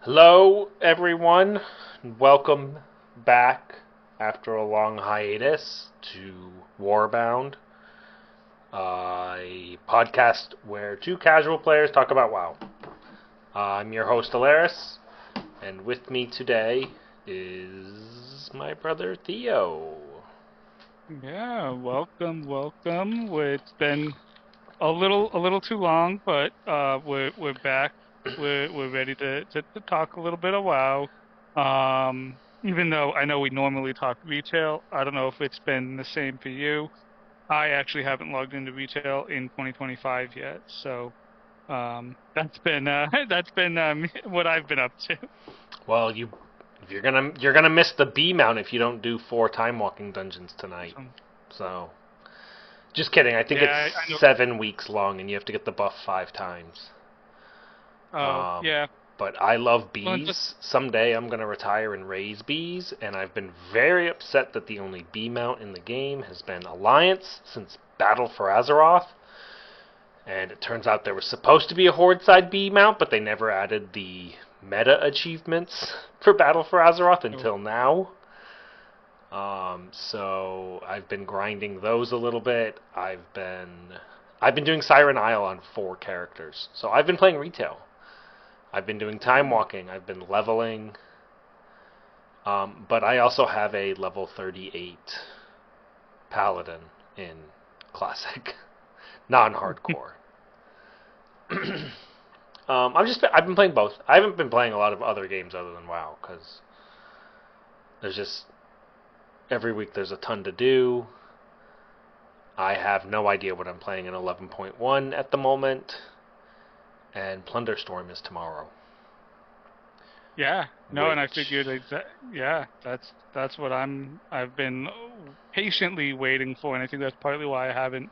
Hello, everyone. Welcome back after a long hiatus to Warbound, a podcast where two casual players talk about WoW. I'm your host, Aleris, and with me today is my brother Theo. Yeah, welcome. It's been a little too long, but we're back. We're ready to talk a little bit of WoW. Even though I know we normally talk retail, I don't know if it's been the same for you. I actually haven't logged into retail in 2025 yet, so that's been that's been what I've been up to. Well, you're gonna miss the B mount if you don't do 4 time walking dungeons tonight. So, So, just kidding. I think yeah, I it's know. 7 weeks long, and you have to get the buff 5 times. Oh, Um, yeah. but I love Well, and just bees. Someday I'm going to retire and raise bees, and I've been very upset that the only bee mount in the game has been Alliance since Battle for Azeroth. And it turns out there was supposed to be a Horde side bee mount, but they never added the meta achievements for Battle for Azeroth oh, until now. So I've been grinding those a little bit. I've been doing Siren Isle on 4 characters. So I've been playing retail. I've been doing time yeah. walking. I've been leveling. But I also have a level 38 paladin in classic, non-hardcore. I've been playing both. I haven't been playing a lot of other games other than WoW because there's just every week there's a ton to do. I have no idea what I'm playing in 11.1 at the moment, and Plunderstorm is tomorrow. Yeah, no, and I Which, figured yeah, that's what I've been patiently waiting for, and I think that's partly why I haven't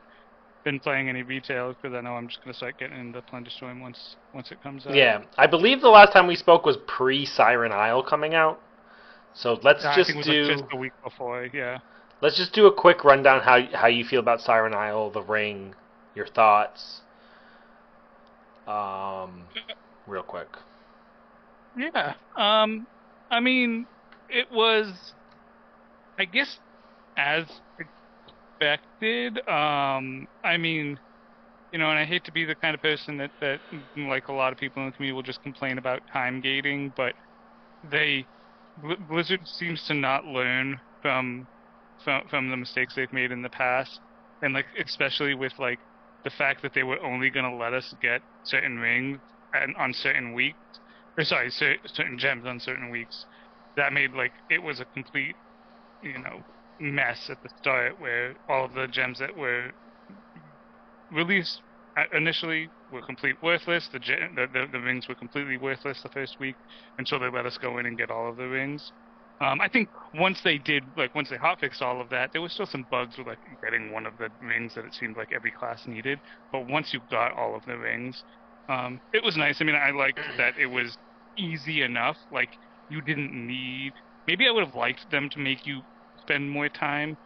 been playing any retail because I know I'm just gonna start getting into Plunderstorm once it comes out. yeah, I believe the last time we spoke was pre-Siren Isle coming out. So I think it was like just a week before. Yeah. let's just do a quick rundown how you feel about Siren Isle, the ring, your thoughts, um, real quick. Yeah. I mean, it was, I guess, as expected. I mean, and I hate to be the kind of person that like a lot of people in the community will just complain about time gating, but they Blizzard seems to not learn from the mistakes they've made in the past, and like especially with like the fact that they were only going to let us get certain rings and on certain weeks, or sorry, certain gems on certain weeks. That made like it was a complete you know mess at the start where all of the gems that were released initially were complete worthless. The rings were completely worthless the first week until they let us go in and get all of the rings. I think once they hotfixed all of that, there was still some bugs with like getting one of the rings that it seemed like every class needed. But once you got all of the rings, it was nice. I mean, I liked that it was easy enough. Like you didn't need. Maybe I would have liked them to make you spend more time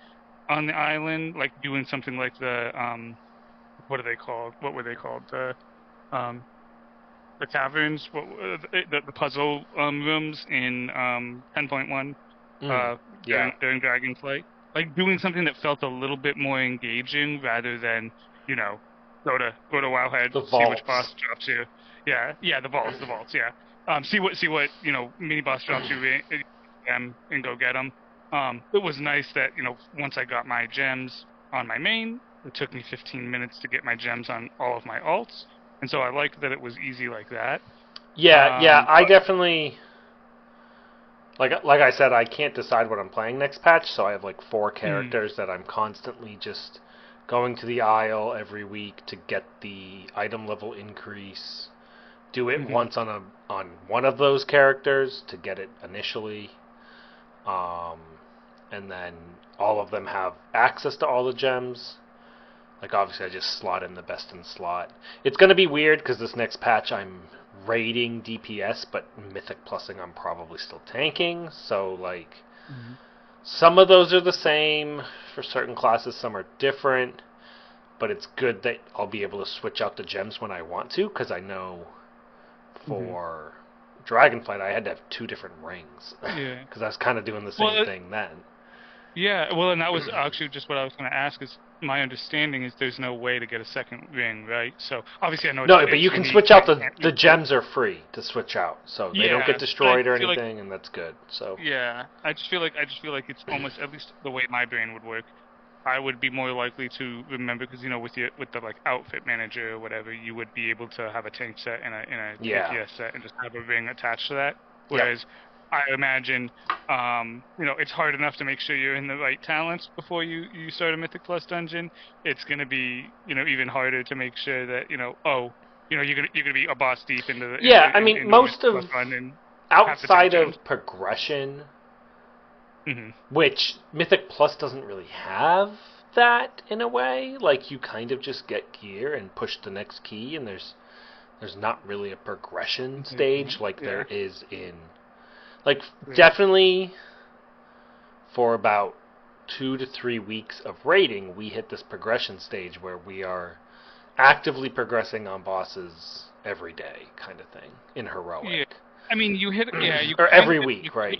on the island, like doing something like the what are they called? What were they called? Um the caverns, the puzzle rooms in 10.1 Mm, yeah, during Dragonflight. Like doing something that felt a little bit more engaging rather than, you know, go to Wowhead, the see which vaults. boss drops you. Yeah, yeah, the vaults, yeah. See what, mini boss drops you and go get them. It was nice that, once I got my gems on my main, it took me 15 minutes to get my gems on all of my alts. And so I liked that it was easy like that. Yeah. I But definitely like I said, I can't decide what I'm playing next patch, so I have like 4 characters that I'm constantly just going to the Isle every week to get the item level increase. Do it mhm, once on one of those characters to get it initially, um, and then all of them have access to all the gems. Like obviously, I just slot in the best in slot. It's gonna be weird because this next patch I'm raiding DPS, but Mythic Plusing I'm probably still tanking. So like mhm, some of those are the same for certain classes, some are different. But it's good that I'll be able to switch out the gems when I want to because I know mhm. for Dragonflight, I had to have 2 different rings. Yeah. Because I was kind of doing the same thing then. Yeah, well, and that was actually just what I was going to ask. Is my understanding is there's no way to get a second ring, right? So obviously I know. No, but you can switch out the gems are free to switch out, so they don't get destroyed or anything, and that's good. So yeah, I just feel like it's almost, at least the way my brain would work, I would be more likely to remember, because with the like outfit manager or whatever, you would be able to have a tank set and a DPS set and just have a ring attached to that. Whereas I imagine, it's hard enough to make sure you're in the right talents before you start a Mythic Plus dungeon. It's going to be, even harder to make sure that, you're gonna be a boss deep into the most of outside of progression, which Mythic Plus doesn't really have that in a way. Like, you kind of just get gear and push the next key, and there's not really a progression stage like there is in. Like, definitely for about 2 to 3 weeks of raiding, we hit this progression stage where we are actively progressing on bosses every day, kind of thing, in heroic. Yeah. I mean, you hit, or every week, right?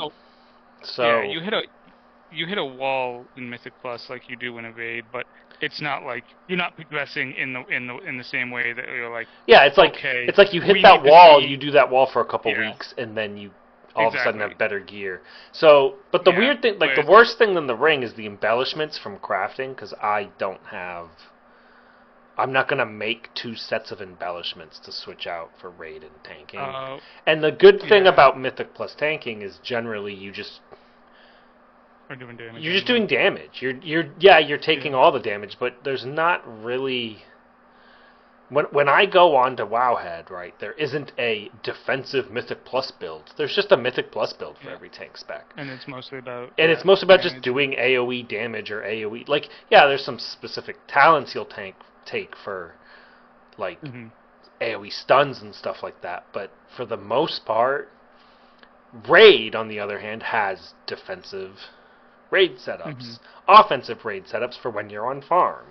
So you hit a wall in Mythic Plus like you do in a raid, but it's not like you're not progressing in the same way that you're like. Yeah, it's like you hit that wall, you do that wall for a couple weeks, and then you all of a sudden have better gear. So, but the weird thing, like the worst thing than the ring is the embellishments from crafting, because I'm not going to make 2 sets of embellishments to switch out for raid and tanking. And the good thing about Mythic Plus tanking is generally you just... You're just doing damage. You're taking all the damage, but there's not really... When I go on to Wowhead, right, there isn't a defensive Mythic Plus build. There's just a Mythic Plus build for every tank spec. And it's mostly about... it's mostly about just doing AoE damage or AoE... Like, there's some specific talents you'll take for, like, AoE stuns and stuff like that. But for the most part, Raid, on the other hand, has defensive raid setups. Offensive raid setups for when you're on farm,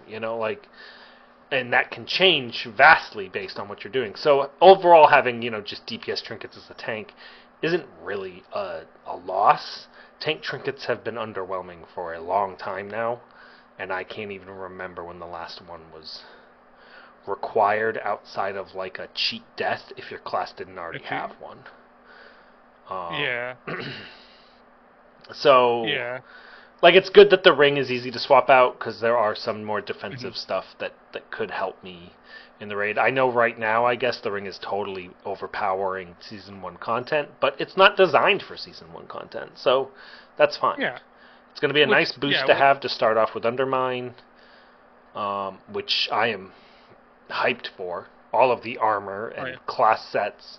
and that can change vastly based on what you're doing. So overall, having, just DPS trinkets as a tank isn't really a loss. Tank trinkets have been underwhelming for a long time now, and I can't even remember when the last one was required outside of like a cheat death if your class didn't already have one. So, like, it's good that the ring is easy to swap out, because there are some more defensive stuff that could help me in the raid. I know right now, I guess, the ring is totally overpowering Season 1 content, but it's not designed for Season 1 content, so that's fine. Yeah. It's going to be a nice boost to have to start off with Undermine, which I am hyped for. All of the armor and class sets.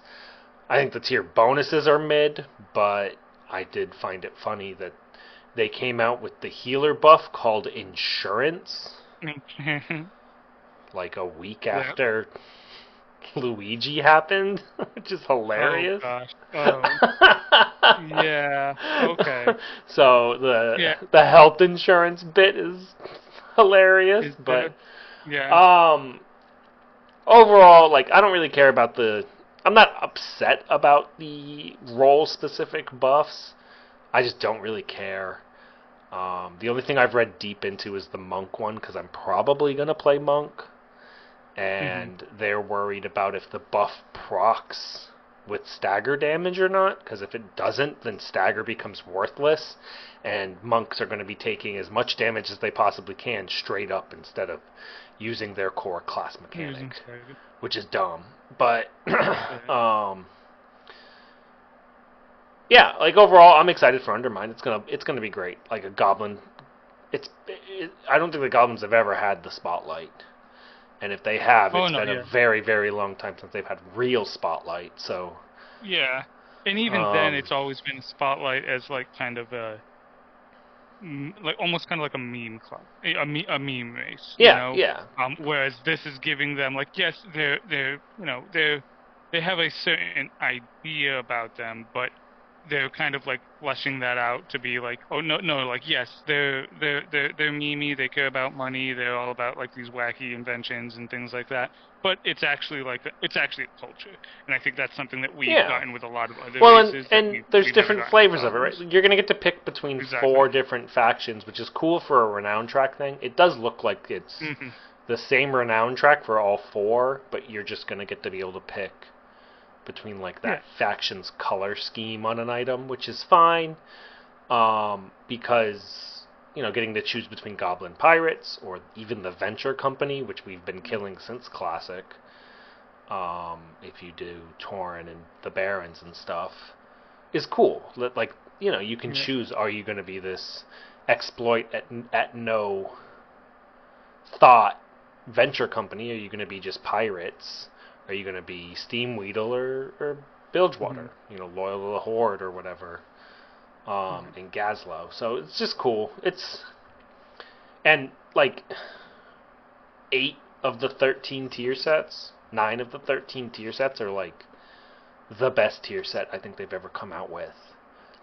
I think the tier bonuses are mid, but I did find it funny that they came out with the healer buff called Insurance, like a week after Luigi happened, which is hilarious. Oh, gosh. Yeah, okay. So the health insurance bit is hilarious, but overall, like, I don't really care about I'm not upset about the role-specific buffs. I just don't really care. The only thing I've read deep into is the monk one, because I'm probably going to play monk. And they're worried about if the buff procs with stagger damage or not, because if it doesn't, then stagger becomes worthless, and monks are going to be taking as much damage as they possibly can straight up instead of using their core class mechanic, which is dumb. But yeah, like, overall, I'm excited for Undermine. It's gonna be great. Like, a goblin, I don't think the goblins have ever had the spotlight, and if they have, it's been a very, very long time since they've had real spotlight. So and even then, it's always been spotlight as like kind of a almost kind of like a meme club, a meme race. Whereas this is giving them, like, yes, they have a certain idea about them, but they're kind of like fleshing that out to be like, oh no, like yes, they're memey, they care about money, they're all about like these wacky inventions and things like that. But it's actually it's actually a culture, and I think that's something that we've Yeah. gotten with a lot of other Well, races that and there's we've never different gotten with flavors Star of it, right? Wars. You're gonna get to pick between Exactly. 4 different factions, which is cool for a renown track thing. It does look like it's Hmm. the same renown track for all 4, but you're just gonna get to be able to pick between like Yeah. that faction's color scheme on an item, which is fine, because getting to choose between Goblin Pirates or even the Venture Company, which we've been killing since Classic. If you do Tauren and the Barons and stuff, is cool. Like you can Yeah. choose: are you going to be this exploit at no thought venture company? Are you going to be just pirates? Are you going to be Steamweedle or Bilgewater? Hmm. Loyal to the Horde or whatever. Yeah. In Gazlowe. So it's just cool. And like 9 of the 13 tier sets are like the best tier set I think they've ever come out with.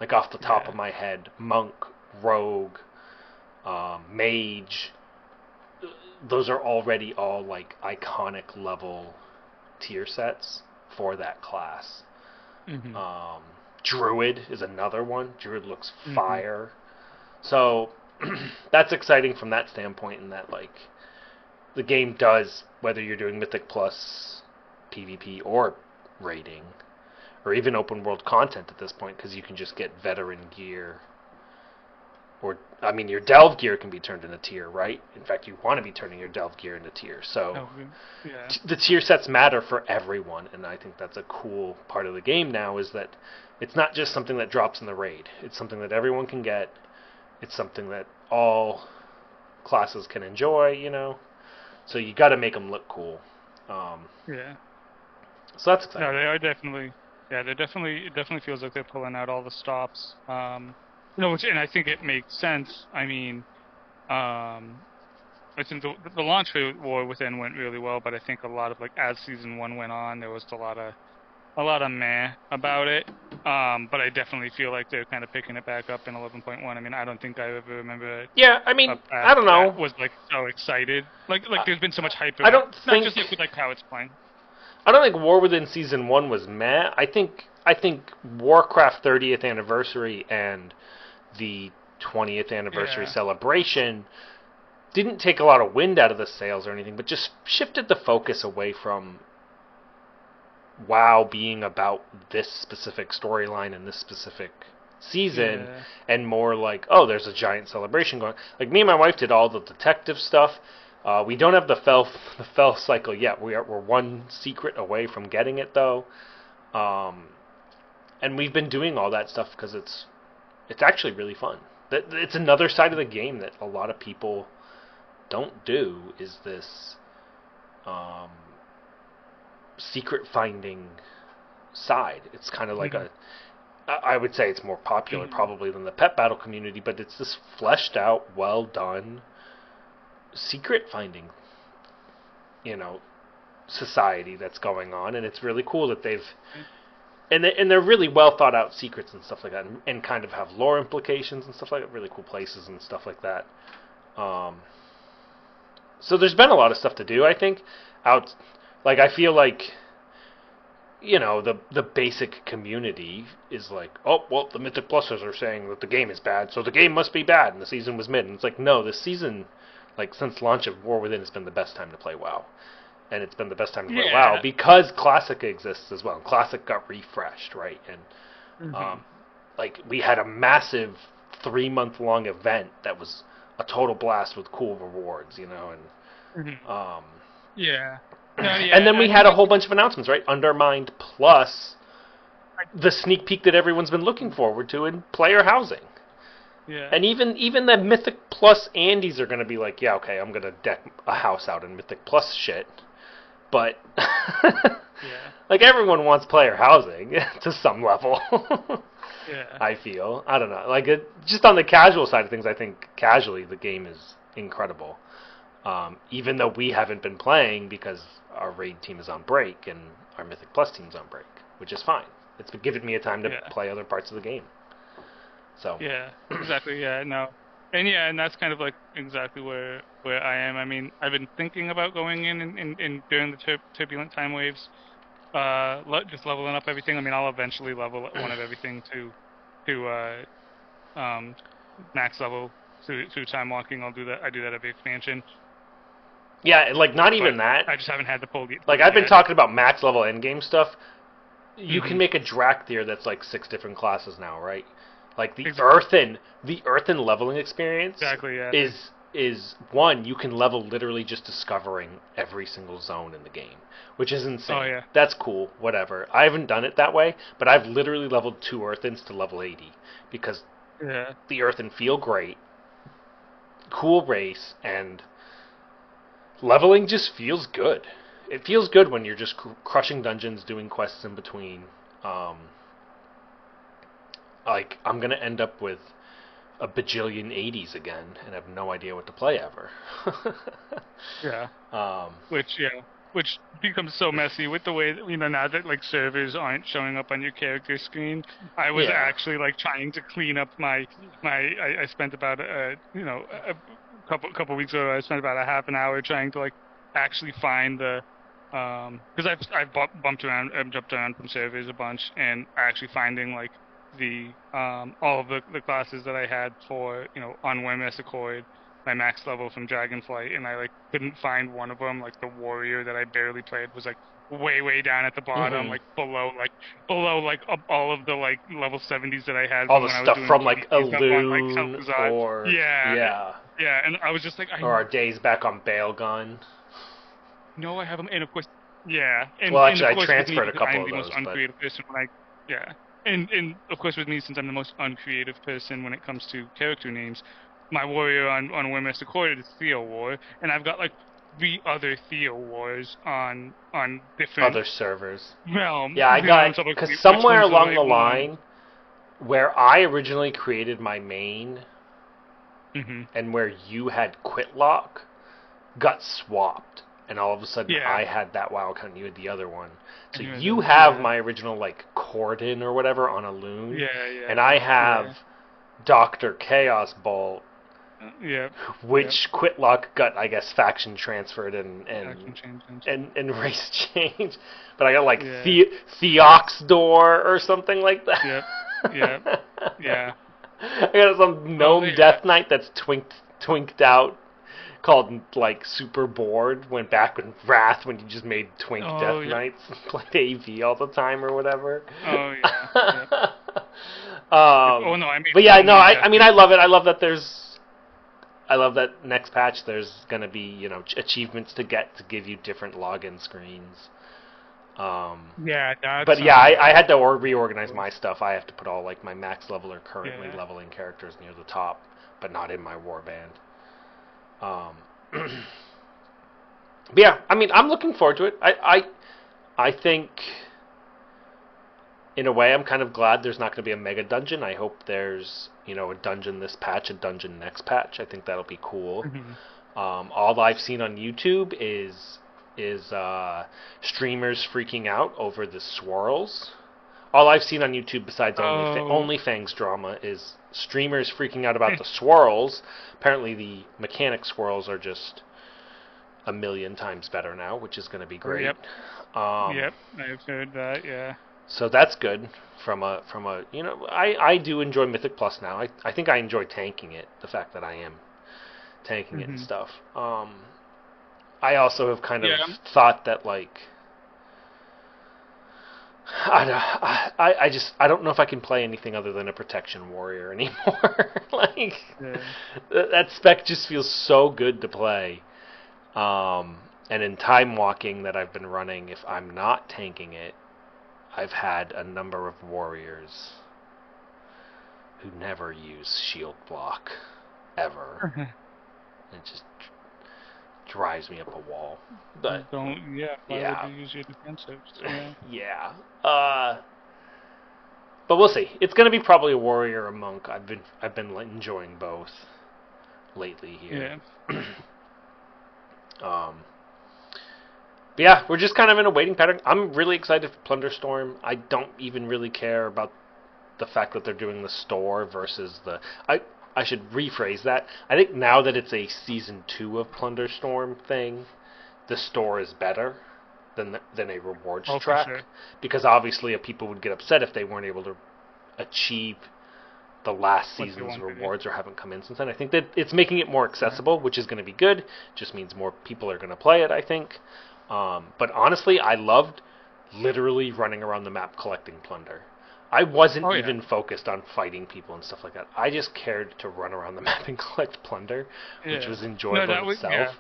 Like off the top Yeah. of my head, Monk, Rogue, Mage, those are already all like iconic level tier sets for that class. Hmm. Um, Druid is another one. Druid looks Hmm. fire. So that's exciting from that standpoint, in that like the game does, whether you're doing Mythic Plus, PvP, or raiding, or even open world content at this point, because you can just get veteran gear. Or, I mean, your delve gear can be turned into tier, right? In fact, you want to be turning your delve gear into tier. So Oh, yeah. the tier sets matter for everyone, and I think that's a cool part of the game now, is that it's not just something that drops in the raid. It's something that everyone can get. It's something that all classes can enjoy. So you got to make them look cool. Um, Yeah. so that's No, exciting. they are definitely. Yeah, they're definitely. It definitely feels like they're pulling out all the stops. Which, and I think it makes sense. I mean, um, I think the launch for War Within went really well, but I think a lot of like as season one went on, there was a lot of meh about it. But I definitely feel like they're kind of picking it back up in 11.1. I mean, I don't think I ever remember Yeah, I a mean, patch I don't that know. was like so excited. Like I, there's been so much hype I around, don't not think just like with like how it's playing. I don't think War Within season 1 was meh. I think Warcraft 30th anniversary and the 20th anniversary Yeah. celebration didn't take a lot of wind out of the sails or anything, but just shifted the focus away from WoW being about this specific storyline and this specific season, Yeah. and more like, oh, there's a giant celebration going. Like me and my wife did all the detective stuff. We don't have the fell cycle yet. We're one secret away from getting it though, um, and we've been doing all that stuff because it's actually really fun. It's another side of the game that a lot of people don't do, is this um, secret finding side. It's kind of like Mhm. I would say it's more popular probably than the pet battle community, but it's this fleshed out, well done secret finding, you know, society that's going on, and it's really cool that they've and they're really well thought out secrets and stuff like that, and kind of have lore implications and stuff like that. Really cool places and stuff like that. Um, so there's been a lot of stuff to do. I think out, like I feel like the basic community is like, oh well, the Mythic Pluses are saying that the game is bad, so the game must be bad, and the season was mid. And it's like, no, this season, like since launch of War Within, has been the best time to play WoW, and it's been the best time to play WoW Yeah. because Classic exists as well. Classic got refreshed, right, and Hmm. um, like we had a massive 3 month long event that was a total blast with cool rewards, Hmm. um, Yeah. No. and Yeah. then I we mean, had a whole bunch of announcements, right? Undermined plus the sneak peek that everyone's been looking forward to in player housing. yeah. And even the Mythic Plus Andes are going to be like, yeah, okay, I'm going to deck a house out in Mythic Plus shit. But, Yeah. like, everyone wants player housing to some level. Yeah. I feel. I don't know. Like, just on the casual side of things, I think casually the game is incredible. Even though we haven't been playing because our raid team is on break and our Mythic Plus team's on break, which is fine. It's given me a time to Yeah. play other parts of the game. So Yeah, exactly. Yeah, no, and that's kind of like exactly where I am. I mean, I've been thinking about going in and during the turbulent time waves, just leveling up everything. I mean, I'll eventually level one of everything to um max level through time walking. I'll do that. I do that every expansion, yeah, like not but even that. I just haven't had the pull Like to it I've been yet. talking about max level endgame stuff. You can Hmm. make a Drakthir that's like 6 different classes now, right? Like Exactly. the earthen leveling experience Exactly. Yeah. is one you can level literally just discovering every single zone in the game, which is Oh insane. yeah. That's cool, whatever. I haven't done it that way, but I've literally leveled 2 earthens to level 80 because Yeah. the earthen feel great, cool race, and leveling just feels good. It feels good when you're just crushing dungeons, doing quests in between. Um, like I'm gonna end up with a bajillion 80s again and have no idea what to play ever. Yeah. um, Which becomes so messy with the way that, now that like servers aren't showing up on your character screen. I was yeah. actually like trying to clean up I spent about a couple weeks ago. I spent about a half an hour trying to like actually find the because I've bumped around, I've jumped around from servers a bunch, and actually finding like the all of the classes that I had for on WMS Accord, my max level from Dragonflight, and I like couldn't find one of them. Like the warrior that I barely played was like way down at the bottom, Hmm. like below like all of the like level 70s that I had All from the when I was stuff doing from like a PvP stuff on like loon Tel'Thuzad. or Yeah, yeah, yeah, and I was just like, or our days back on Bailgun. know I have them, and of course, yeah, Well, and of actually, I course with me transferred a because I couple am of the most those, but uncreative person when yeah, and of course with me since I'm the most uncreative person when it comes to character names, my warrior on WMS Accord is Theo War, and I've got like 3 other Theo Wars on different other servers. realms, Yeah, I got so like because which somewhere ones do along I the want? line where I originally created my main Hmm. and where you had Quitlock got swapped, and all of a sudden Yeah, I had that WoW account, and you had the other one. So and you you the have my original like Corden or whatever on a loon, and I yeah, have Doctor Chaos Bolt, yeah, yeah. which Quitlock got I guess faction transferred I can change them and race change, but I got like Yeah, Theoxdor or something like yep, yep, that. yeah. I got some Oh gnome yeah. death knight that's twinked out, called like super bored. Went back with Wrath when you just made twink Oh death yep. knights and played AV all the time or whatever. Oh yeah. Yep. Yep. Oh no, I made But yeah, so no, many death I mean I knights. love it. I love that next patch there's gonna be achievements to get to give you different login screens. Um, Yeah, that but yeah, sounds I had to really reorganize cool. my stuff. I have to put all like my max level or currently Yeah. leveling characters near the top, but not in my warband. Um, but yeah, I mean, I'm looking forward to it. I think, in a way, I'm kind of glad there's not going to be a mega dungeon. I hope there's a dungeon this patch, a dungeon next patch. I think that'll be cool. Hmm. All I've seen on YouTube is streamers freaking out over the swirls. All I've seen on YouTube besides Oh. OnlyFans drama is streamers freaking out about the swirls. Apparently, the mechanic swirls are just a million times better now, which is going to be great. Yep. Um, Yep. I've heard that. Yeah. so that's good. From a I do enjoy Mythic Plus now. I think I enjoy tanking it. The fact that I am tanking it and Hmm. stuff. I also have kind of Yeah. thought that like I don't know if I can play anything other than a protection warrior anymore. Like Yeah. that spec just feels so good to play. And in time walking that I've been running, if I'm not tanking it, I've had a number of warriors who never use shield block ever. It just drives me up a wall. But Don't. Yeah. Why would yeah, you use your defensives? Yeah. yeah. But we'll see. It's going to be probably a warrior or a monk. I've been enjoying both lately here. Yeah. um, But yeah, we're just kind of in a waiting pattern. I'm really excited for Plunderstorm. I don't even really care about the fact that they're doing the store versus the... I should rephrase that. I think now that it's a Season 2 of Plunderstorm thing, the store is better than a rewards track. For sure. Because obviously people would get upset if they weren't able to achieve the last season's rewards or haven't come in since then. I think that it's making it more accessible, which is going to be good. Just means more people are going to play it, I think. But honestly, I loved literally running around the map collecting plunder. I wasn't even focused on fighting people and stuff like that. I just cared to run around the map and collect plunder, which was enjoyable in itself. Yeah.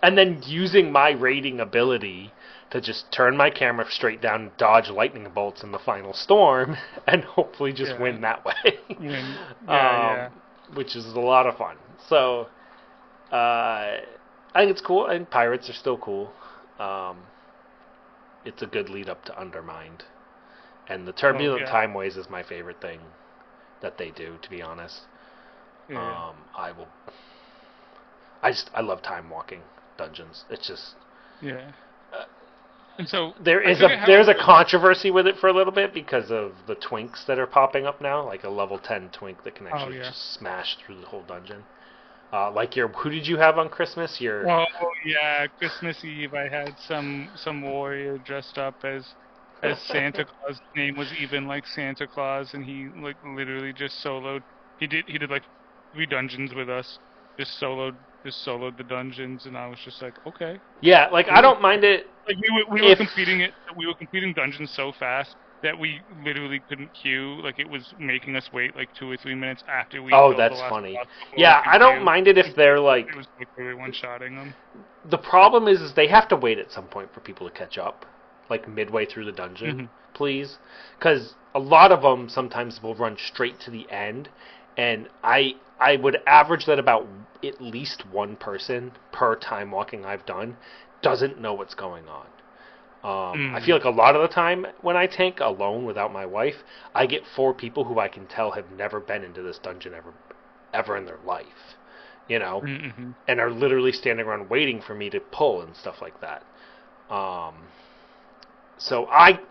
And then using my raiding ability to just turn my camera straight down and dodge lightning bolts in the final storm and hopefully just win that way. Which is a lot of fun. So, I think it's cool. I think pirates are still cool. It's a good lead up to Undermined. And the Turbulent Timeways is my favorite thing that they do, to be honest. Yeah. I love time walking dungeons. It's just and so there's a controversy with it for a little bit because of the twinks that are popping up now, like a level 10 twink that can actually just smash through the whole dungeon. Who did you have on Christmas? Christmas Eve I had some warrior dressed up as Santa Claus. His name was even like Santa Claus, and he like literally just soloed. He did like 3 dungeons with us. Just soloed the dungeons, and I was just like, okay. Yeah, like I don't mind it. Like we were completing dungeons so fast that we literally couldn't queue. Like it was making us wait like 2 or 3 minutes after we. Oh, that's funny. Yeah, I don't mind it if they're like. It was like we were one-shotting them. The problem is they have to wait at some point for people to catch up. Like midway through the dungeon, please, because a lot of them sometimes will run straight to the end, and I would average that about at least one person per time walking I've done doesn't know what's going on. I feel like a lot of the time when I tank alone without my wife, I get 4 people who I can tell have never been into this dungeon ever in their life, and are literally standing around waiting for me to pull and stuff like that. So I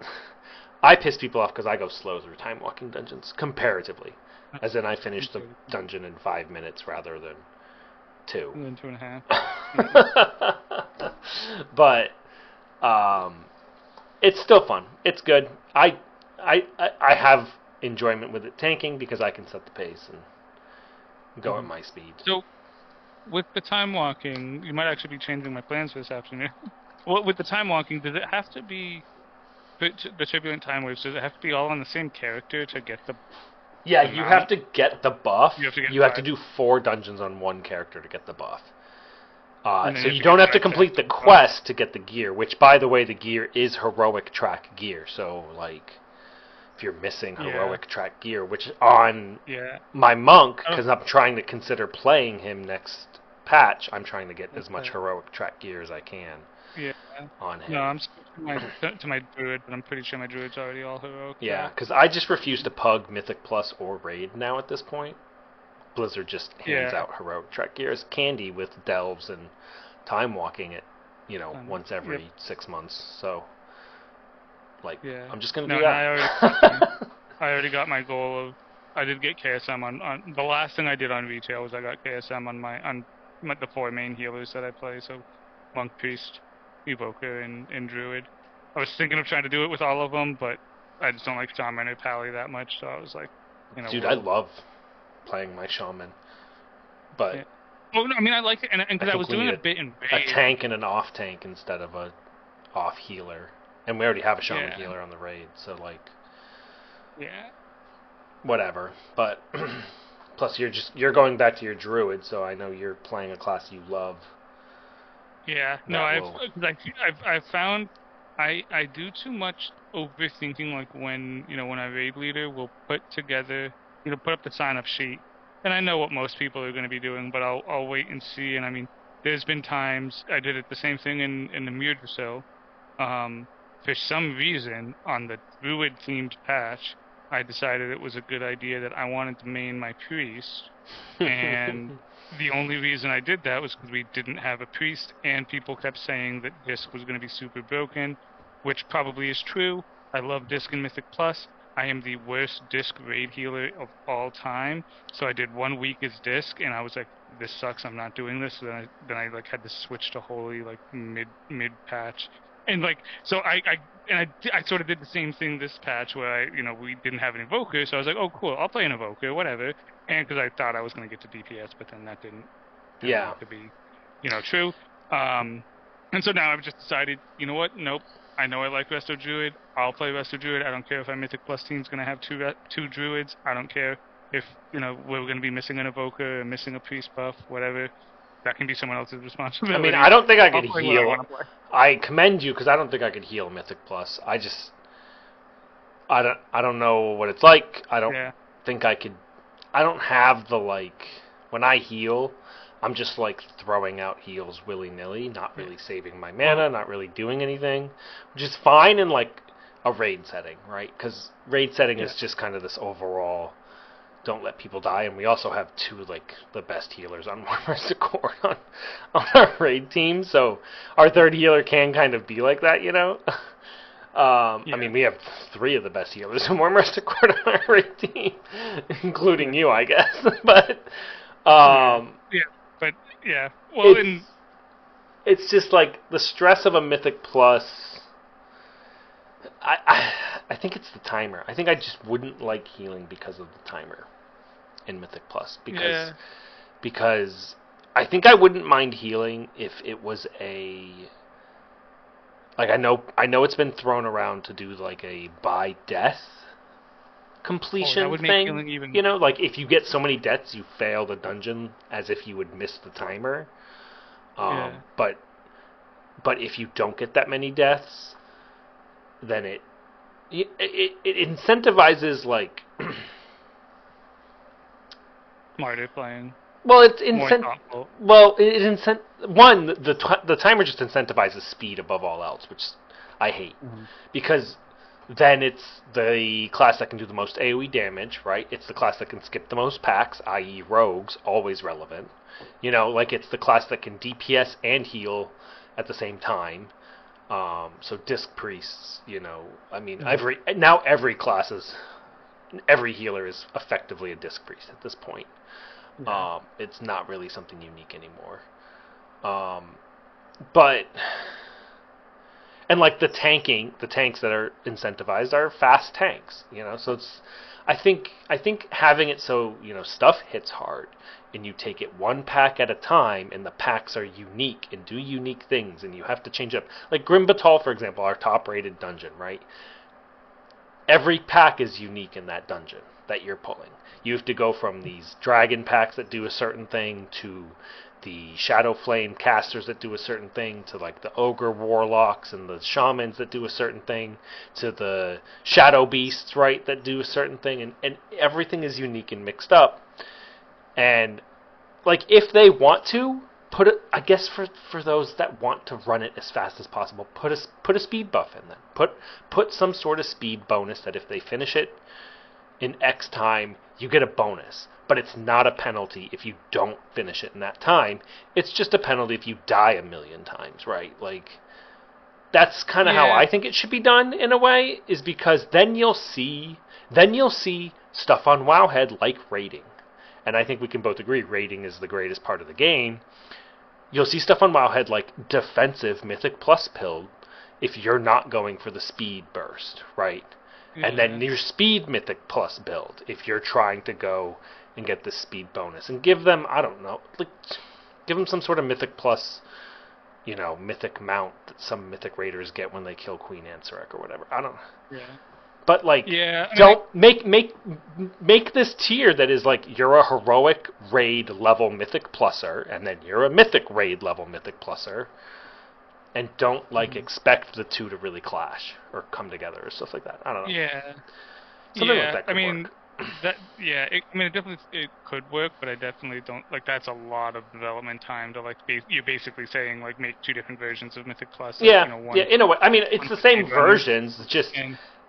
piss people off because I go slow through time walking dungeons comparatively, as in I finish the dungeon in 5 minutes rather than 2. And then 2.5. But it's still fun. It's good. I have enjoyment with it tanking because I can set the pace and go at my speed. So with the time walking, you might actually be changing my plans for this afternoon. Well, with the time walking, does it have to be the Turbulent Time Waves? Does it have to be all on the same character to get the? Yeah, you have to get the buff. You have to do 4 dungeons on one character to get the buff. So you don't have to complete the quest to get the gear. Which, by the way, the gear is heroic track gear. So, like, if you're missing heroic track gear, which on my monk, because I'm trying to consider playing him next patch, I'm trying to get as much heroic track gear as I can. Yeah. On him. No, I'm to my druid, but I'm pretty sure my druid's already all heroic. Yeah, because I just refuse to pug Mythic Plus or Raid now at this point. Blizzard just hands out heroic track gear as candy with delves and time walking it, once every 6 months. So, I'm just going to do that. I already got my goal of. I did get KSM on the last thing I did on retail was I got KSM on the 4 main healers that I play. So, Monk, Priest, Evoker, and Druid. I was thinking of trying to do it with all of them, but I just don't like Shaman or Pally that much, so I was like, Dude, I love playing my Shaman, but... Yeah. Well, no, I mean, I like it, and because I was doing a bit in Raid. A tank and an off tank instead of a off healer. And we already have a Shaman healer on the Raid, so, Yeah. Whatever, but... Plus, you're going back to your Druid, so I know you're playing a class you love. Yeah, no, I've found I do too much overthinking. Like when when a raid leader will put up the sign up sheet, and I know what most people are going to be doing, but I'll wait and see. And I mean, there's been times I did it the same thing in the Mirror so. For some reason, on the Druid themed patch, I decided it was a good idea that I wanted to main my priest, and the only reason I did that was because we didn't have a priest, and people kept saying that Disc was going to be super broken, which probably is true. I love Disc and Mythic Plus. I am the worst Disc raid healer of all time, so I did 1 week as Disc, and I was like, "This sucks. I'm not doing this." So then I like had to switch to Holy like mid patch, and like so I sort of did the same thing this patch where we didn't have an Invoker, so I was like, "Oh cool, I'll play an Invoker, whatever." And because I thought I was going to get to DPS, but then that didn't turn Yeah. out to be, true. And so now I've just decided, you know what? Nope. I know I like Resto Druid. I'll play Resto Druid. I don't care if our Mythic Plus team's going to have two Druids. I don't care if, we're going to be missing an Evoker or missing a Priest buff, whatever. That can be someone else's responsibility. I mean, I don't think I could I'll play what I heal. wanna play. I commend you because I don't think I could heal Mythic Plus. I don't know what it's like. I don't Yeah. think I could. I don't have the when I heal, I'm just like throwing out heals willy nilly, not really saving my mana, not really doing anything, which is fine in like a raid setting, right? Because raid setting is just kind of this overall don't let people die, and we also have two like the best healers on Warbound on our raid team, so our third healer can kind of be like that, I mean, we have three of the best healers in Warbound on our raid team, including you, I guess. But Well, it's just like the stress of a Mythic Plus. I think it's the timer. I think I just wouldn't like healing because of the timer in Mythic Plus because I think I wouldn't mind healing if it was I know it's been thrown around to do like a by death completion thing. Like if you get so many deaths you fail the dungeon as if you would miss the timer. But if you don't get that many deaths, then it incentivizes like smarter playing. Well, it the timer just incentivizes speed above all else, which I hate because then it's the class that can do the most AoE damage, right? It's the class that can skip the most packs, i.e., rogues, always relevant. Like it's the class that can DPS and heal at the same time. So disc priests, I mean, every class every healer is effectively a disc priest at this point. It's not really something unique anymore. And like the tanks that are incentivized are fast tanks, so it's, I think having it so, stuff hits hard and you take it one pack at a time and the packs are unique and do unique things and you have to change up. Like Grim Batal, for example, our top rated dungeon, right? Every pack is unique in that dungeon that you're pulling. You have to go from these dragon packs that do a certain thing to the Shadow Flame casters that do a certain thing to like the Ogre Warlocks and the Shamans that do a certain thing to the Shadow Beasts, right, that do a certain thing. And everything is unique and mixed up. And like if they want to, put it, I guess for those that want to run it as fast as possible, put a speed buff in them. Put some sort of speed bonus that if they finish it in X time, you get a bonus. But it's not a penalty if you don't finish it in that time. It's just a penalty if you die a million times, right? Like that's kind of how I think it should be done in a way, is because then you'll see stuff on Wowhead like raiding. And I think we can both agree raiding is the greatest part of the game. You'll see stuff on Wowhead like defensive Mythic Plus build if you're not going for the speed burst, right? And then your speed Mythic Plus build if you're trying to go and get the speed bonus. And give them, I don't know, like give them some sort of Mythic Plus, Mythic mount that some Mythic Raiders get when they kill Queen Ansarek or whatever. I don't know. Yeah. But don't make this tier that is like you're a heroic raid level Mythic Pluser, and then you're a Mythic raid level Mythic Pluser, and don't expect the two to really clash or come together or stuff like that. I don't know. Yeah. Something like that could work. It could work, but I definitely don't that's a lot of development time to you're basically saying make two different versions of Mythic Plus. In a way. I mean, it's the same versions, just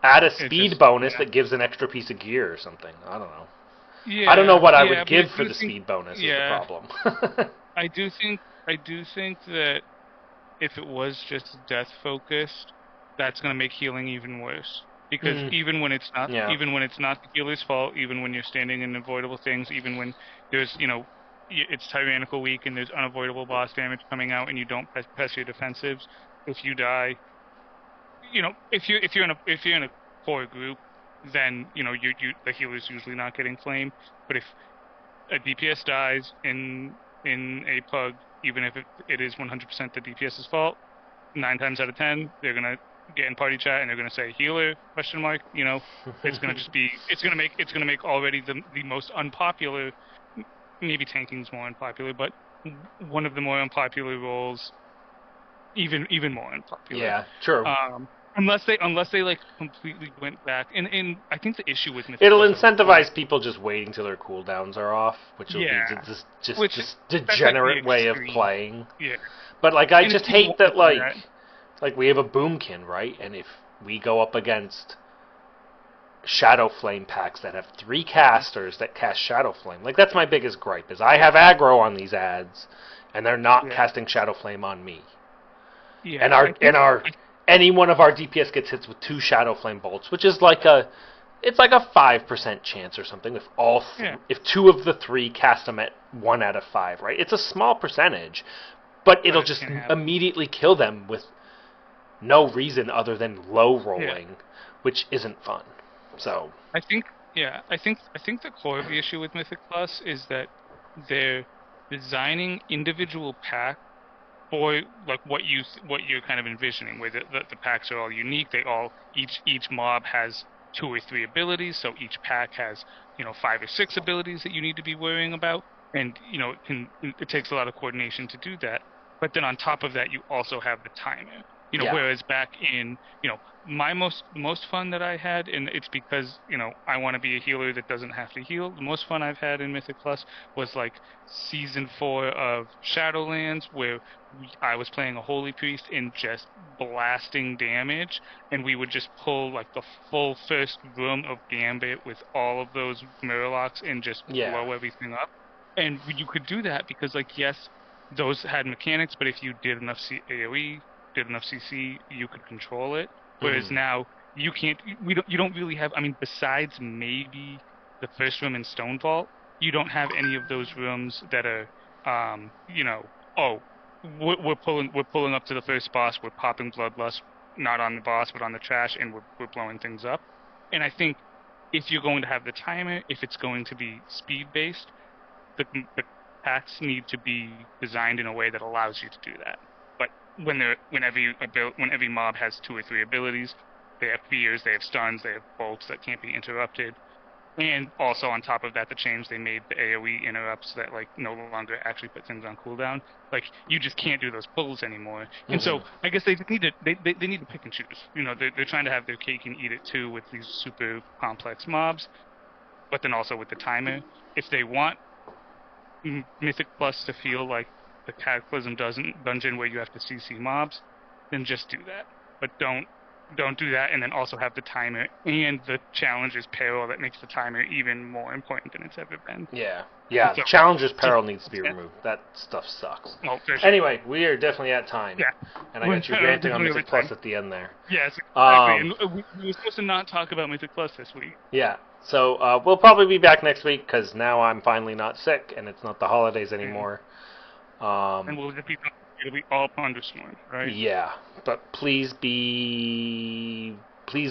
add a speed bonus that gives an extra piece of gear or something. I don't know. Yeah, I don't know what I would but give I for do the think, speed bonus is the yeah, problem. I do think that if it was just death focused, that's going to make healing even worse. Because Hmm. even when it's not, Yeah. even when it's not the healer's fault, even when you're standing in avoidable things, even when there's, it's tyrannical weak and there's unavoidable boss damage coming out and you don't press your defensives, if you die, if you're in a core group, then the healer's usually not getting flamed. But if a DPS dies in a pug, even if it is 100% the DPS's fault, 9 times out of 10 they're gonna get in party chat and they're gonna say healer question mark. It's gonna make already the most unpopular. Maybe tanking's more unpopular, but one of the more unpopular roles even more unpopular. Yeah, true. Unless they like completely went back, and I think the issue with Mythic It'll Plus at this point, incentivize people just waiting till their cooldowns are off, which will be yeah, which this that's like the degenerate way of extreme, playing. yeah. But like, I And if just people hate want to that do that, like we have a boomkin, right? And if we go up against Shadow Flame packs that have 3 casters that cast Shadow Flame, like that's my biggest gripe is I have aggro on these ads, and they're not yeah, casting Shadow Flame on me. And yeah, our any one of our DPS gets hits with 2 Shadow Flame bolts, which is like a 5% chance or something yeah, if 2 of the 3 cast them at 1 out of 5, right? It's a small percentage, but but it'll it just can happen. immediately kill them with no reason other than low Yeah, rolling, which isn't fun. So, I think, yeah, I think the core of the issue with Mythic Plus is that they're designing individual packs for like what you're kind of envisioning, where the packs are all unique. They all each mob has 2 or 3 abilities, so each pack has 5 or 6 abilities that you need to be worrying about, and it takes a lot of coordination to do that. But then on top of that, you also have the timer. yeah. Whereas back in my most fun that I had, and it's because I want to be a healer that doesn't have to heal. The most fun I've had in Mythic Plus was like season 4 of Shadowlands, where I was playing a holy priest and just blasting damage, and we would just pull like the full first room of Gambit with all of those Murlocs and just Yeah. blow everything up. And you could do that because, like, yes, those had mechanics, but if you did enough AOE, did enough CC, you could control it. Whereas Mhm. now you can't. You don't really have. I mean, besides maybe the first room in Stone Vault, you don't have any of those rooms that are, oh, we're pulling up to the first boss, we're popping bloodlust, not on the boss but on the trash, and we're blowing things up. And I think if you're going to have the timer, if it's going to be speed based, the packs need to be designed in a way that allows you to do that. But when every mob has 2 or 3 abilities, they have fears, they have stuns, they have bolts that can't be interrupted. And also on top of that, the change they made, the AoE interrupts that like no longer actually put things on cooldown. Like you just can't do those pulls anymore. And so Mhm. I guess they need to pick and choose. They're trying to have their cake and eat it too with these super complex mobs, but then also with the timer. If they want Mythic Plus to feel like the Cataclysm doesn't dungeon where you have to CC mobs, then just do that. But don't do that and then also have the timer and the challenger's peril that makes the timer even more important than it's ever been. Yeah. And Yeah, so Challenger's just Peril needs to be yeah, removed. That stuff sucks. well, for sure. Anyway, we are definitely at time. Yeah. And I We're got you ranting on definitely over Mythic Plus time. at the end there. Yes, exactly. Um, And we were supposed to not talk about Mythic Plus this week. yeah. So we'll probably be back next week because now I'm finally not sick and it's not the holidays anymore. And Um, it'll be all Plunderstorm, right? yeah. But please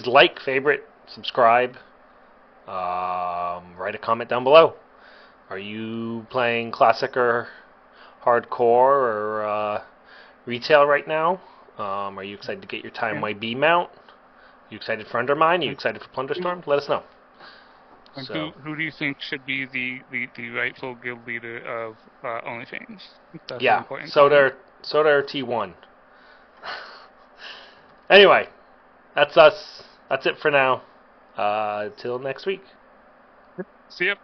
like, favorite, subscribe, write a comment down below. Are you playing classic or hardcore or retail right now? Are you excited to get your Time And, YB mount? Are you excited for Undermine? Are you and excited for who Plunderstorm? Let us know. and So, who do you think should be the rightful guild leader of OnlyFans? That's an yeah, important comment. Soda T1. Anyway, that's us. That's it for now. Till next week. See ya.